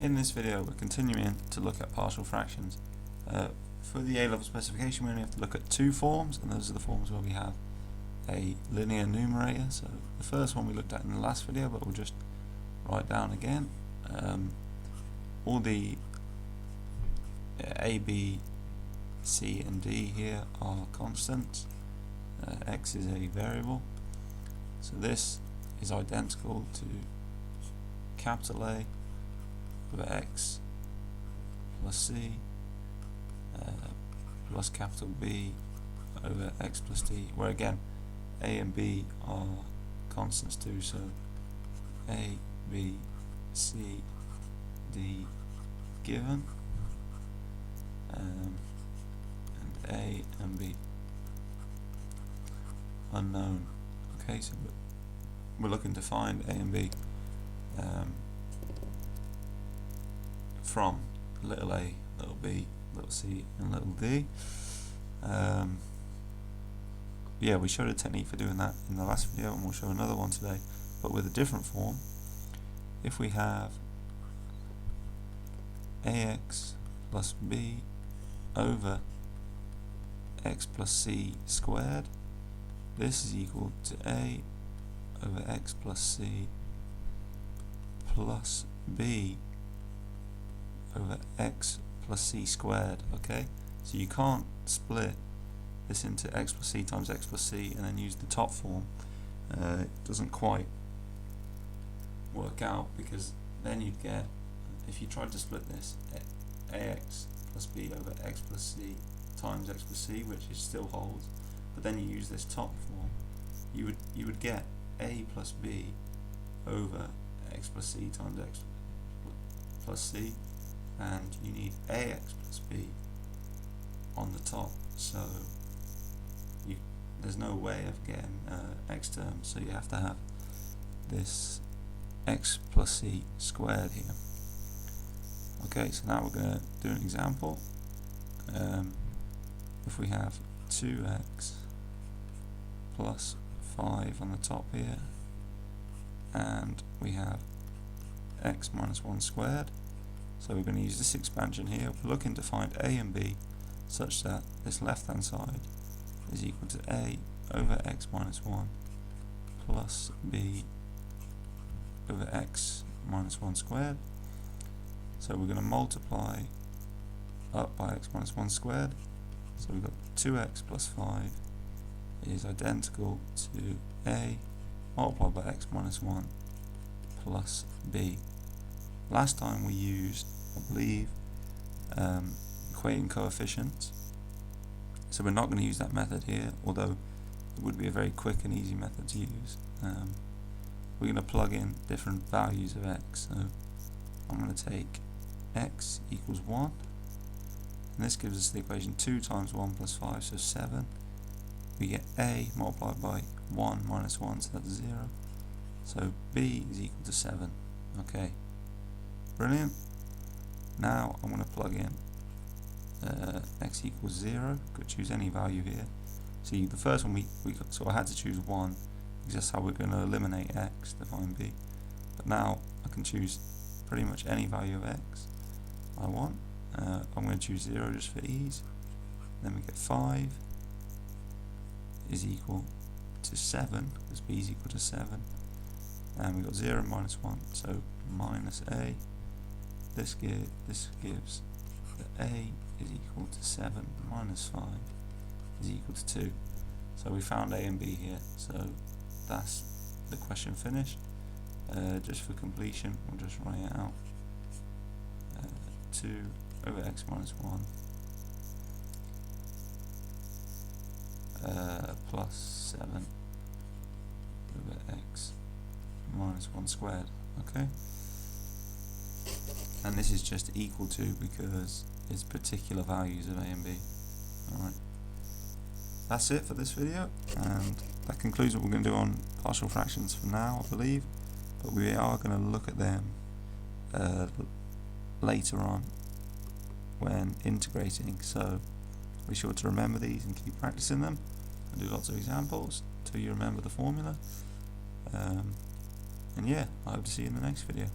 In this video we're continuing to look at partial fractions. For the A-level specification we only have to look at two forms, and those are the forms where we have a linear numerator. So the first one we looked at in the last video, but we'll just write down again. All the A, B, C and D here are constants. X is a variable. So this is identical to capital A over x plus c plus capital B over x plus d, where again A and B are constants too, so A, B, C, D given, and A and B unknown. Okay, so we're looking to find A and B from little a, little b, little c and little d. Yeah, we showed a technique for doing that in the last video, and we'll show another one today, but with a different form. If we have ax plus b over x plus c squared, this is equal to a over x plus c plus b over x plus c squared. Okay, so you can't split this into x plus c times x plus c and then use the top form. It doesn't quite work out, because then you'd get, if you tried to split this, ax plus b over x plus c times x plus c, which is still holds, but then you use this top form, you would get a plus b over x plus c times x plus c, and you need ax plus b on the top, so there's no way of getting x terms, so you have to have this x plus c squared here. Okay, so now we're going to do an example. If we have 2x plus 5 on the top here, and we have x minus 1 squared, so we're going to use this expansion here. We're looking to find a and b such that this left hand side is equal to a over x minus 1 plus b over x minus 1 squared. So we're going to multiply up by x minus 1 squared, so we've got 2x plus 5 is identical to a multiplied by x minus 1 plus b. Last time we used, I believe, equating coefficients, so we're not going to use that method here, although it would be a very quick and easy method to use. We're going to plug in different values of x, so I'm going to take x equals 1, and this gives us the equation 2 times 1 plus 5, so 7. We get a multiplied by 1 minus 1, so that's 0, so b is equal to 7. Okay, brilliant. Now I'm going to plug in x equals 0, could choose any value here. See, the first one so I had to choose 1, because that's how we're going to eliminate x to find b, but now I can choose pretty much any value of x I want. I'm going to choose 0 just for ease. Then we get 5 is equal to 7, because b is equal to 7, and we've got 0 minus 1, so minus a. This gives that a is equal to 7 minus 5 is equal to 2. So we found a and b here, so that's the question finished. Just for completion, we'll just write it out. 2 over x minus 1 plus 7 over x minus 1 squared. Okay, and this is just equal to because it's particular values of a and b. Alright, that's it for this video, and that concludes what we're going to do on partial fractions for now, I believe, but we are going to look at them later on when integrating, so be sure to remember these and keep practicing them and do lots of examples until you remember the formula. And yeah, I hope to see you in the next video.